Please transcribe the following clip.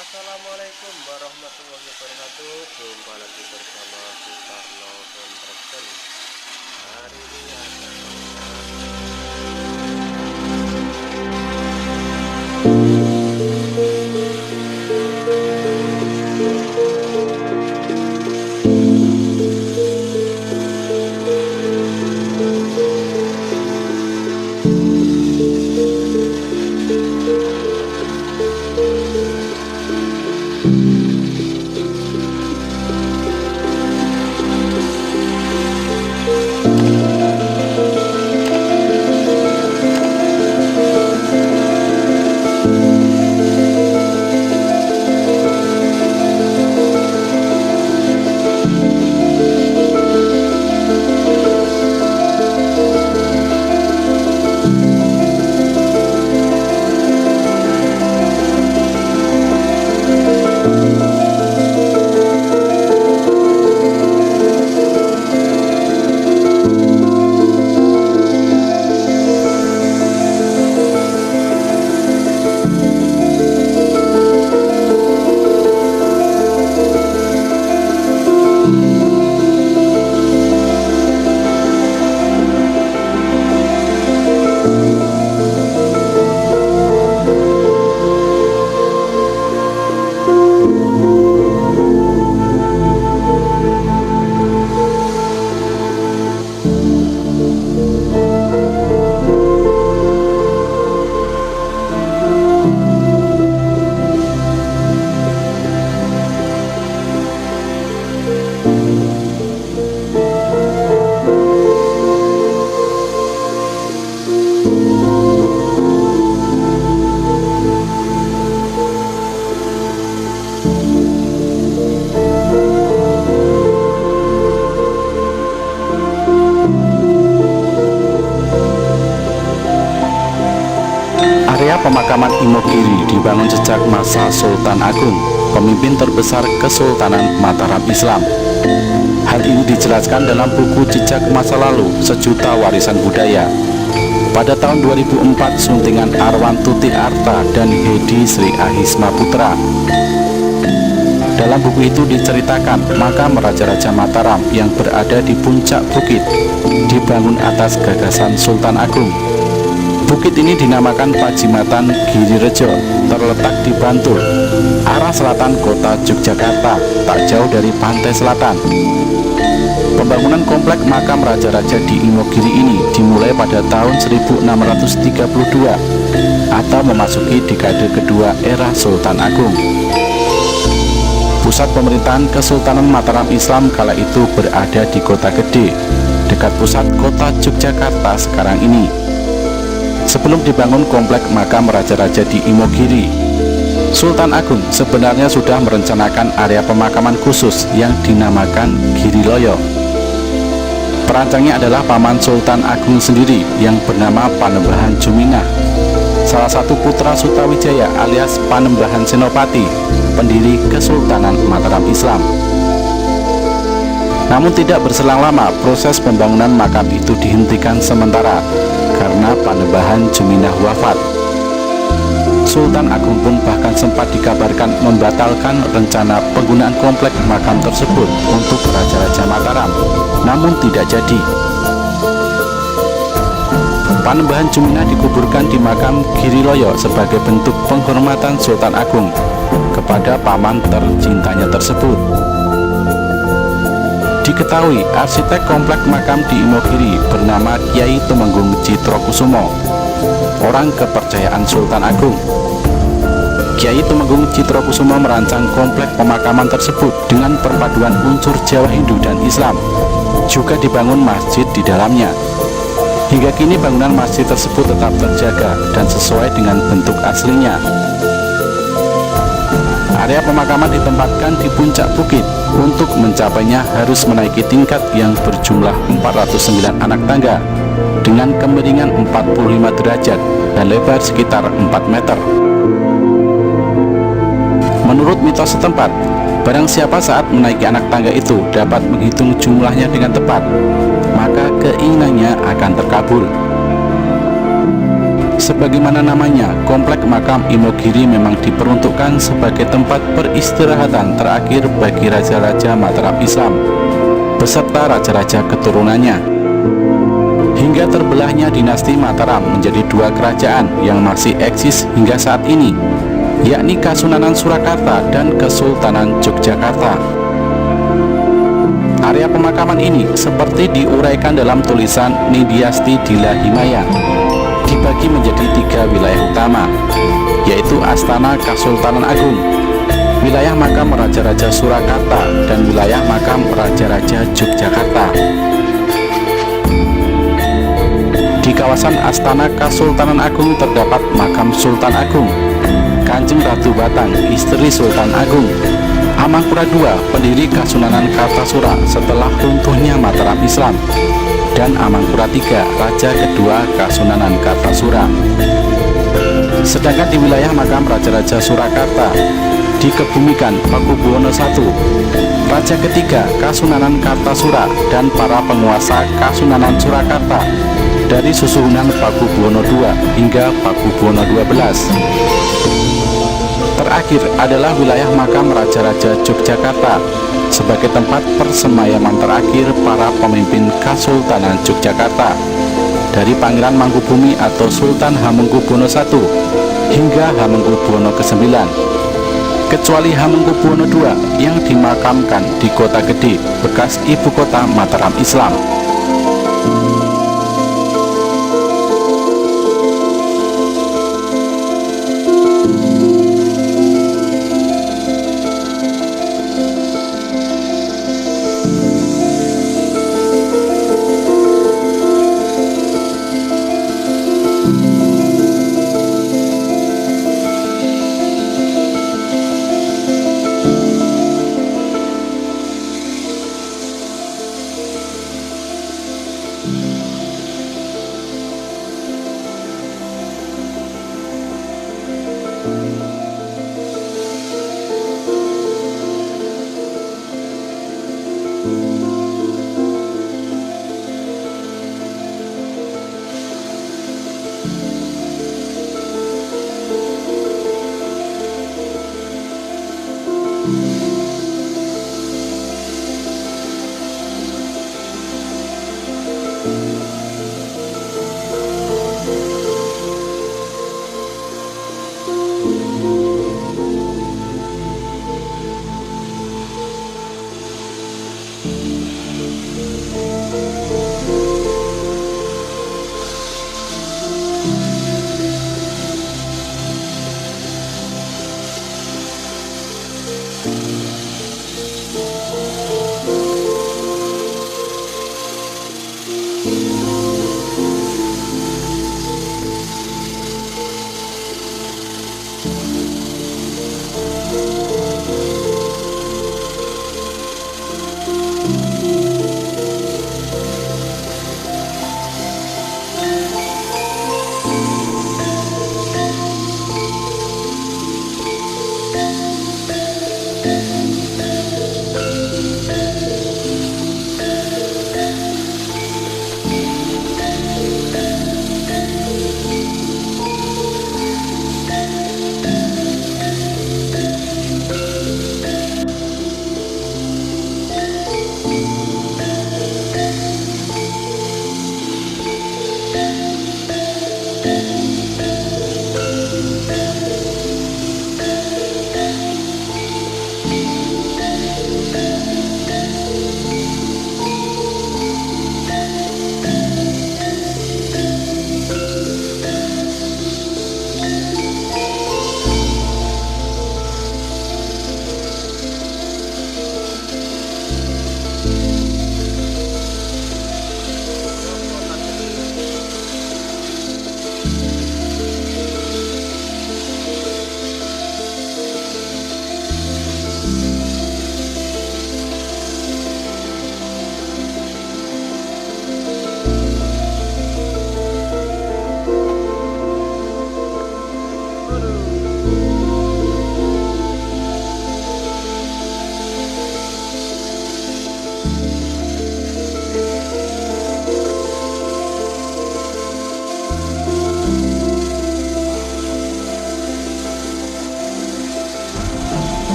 Assalamualaikum warahmatullahi wabarakatuh. Jumpa lagi bersama Sutarno Construction. Hari ini akan Area pemakaman Imogiri dibangun sejak masa Sultan Agung, pemimpin terbesar Kesultanan Mataram Islam. Hal ini dijelaskan dalam buku Jejak Masa Lalu Sejuta Warisan Budaya. Pada tahun 2004, suntingan Arwan Tuti Arta dan Hedi Sri Ahisma Putra. Dalam buku itu diceritakan makam Raja-Raja Mataram yang berada di puncak bukit dibangun atas gagasan Sultan Agung. Bukit ini dinamakan Pajimatan Girirejo, terletak di Bantul, arah selatan kota Yogyakarta, tak jauh dari pantai selatan. Pembangunan komplek makam raja-raja di Imogiri ini dimulai pada tahun 1632 atau memasuki dekade kedua era Sultan Agung. Pusat pemerintahan Kesultanan Mataram Islam kala itu berada di Kota Gede, dekat pusat kota Yogyakarta sekarang ini. Sebelum dibangun komplek makam raja-raja di Imogiri, Sultan Agung sebenarnya sudah merencanakan area pemakaman khusus yang dinamakan Giriloyo. Perancangnya adalah paman Sultan Agung sendiri yang bernama Panembahan Jumingah, salah satu putra Sutawijaya alias Panembahan Senopati, pendiri Kesultanan Mataram Islam. Namun tidak berselang lama, proses pembangunan makam itu dihentikan sementara karena Panembahan Juminah wafat. Sultan Agung pun bahkan sempat dikabarkan membatalkan rencana penggunaan komplek makam tersebut untuk Raja-Raja Mataram, namun tidak jadi. Panembahan Juminah dikuburkan di makam Giriloyo sebagai bentuk penghormatan Sultan Agung kepada paman tercintanya tersebut. Diketahui arsitek komplek makam di Imogiri bernama Kyai Tumenggung Citrokusumo, orang kepercayaan Sultan Agung. Kyai Tumenggung Citrokusumo merancang komplek pemakaman tersebut dengan perpaduan unsur Jawa, Hindu, dan Islam. Juga dibangun masjid di dalamnya. Hingga kini bangunan masjid tersebut tetap terjaga dan sesuai dengan bentuk aslinya. Area pemakaman ditempatkan di puncak bukit. Untuk mencapainya harus menaiki tingkat yang berjumlah 409 anak tangga dengan kemiringan 45 derajat dan lebar sekitar 4 meter. Menurut mitos setempat, barang siapa saat menaiki anak tangga itu dapat menghitung jumlahnya dengan tepat, maka keinginannya akan terkabul. Sebagaimana namanya, komplek makam Imogiri memang diperuntukkan sebagai tempat peristirahatan terakhir bagi raja-raja Mataram Islam beserta raja-raja keturunannya, hingga terbelahnya dinasti Mataram menjadi dua kerajaan yang masih eksis hingga saat ini, yakni Kasunanan Surakarta dan Kesultanan Yogyakarta. Area pemakaman ini seperti diuraikan dalam tulisan Nidyasti Dila Himaya dibagi menjadi tiga wilayah utama, yaitu Astana Kasultanan Agung, wilayah makam Raja-Raja Surakarta, dan wilayah makam Raja-Raja Yogyakarta. Di kawasan Astana Kasultanan Agung terdapat makam Sultan Agung, Kanjeng Ratu Batang, istri Sultan Agung, Amangkurat II, pendiri Kasunanan Kartasura setelah runtuhnya Mataram Islam, dan Amangkurat III, raja kedua Kasunanan Kartasura. Sedangkan di wilayah makam Raja-Raja Surakarta dikebumikan Pakubuwono I, raja ketiga Kasunanan Kartasura, dan para penguasa Kasunanan Surakarta dari susunan Pakubuwono II hingga Pakubuwono XII. Terakhir adalah wilayah makam Raja-Raja Yogyakarta sebagai tempat persemayaman terakhir para pemimpin Kesultanan Yogyakarta, dari Pangeran Mangkubumi atau Sultan Hamengkubuwono I hingga Hamengkubuwono ke-9, kecuali Hamengkubuwono II yang dimakamkan di Kota Gede, bekas ibu kota Mataram Islam.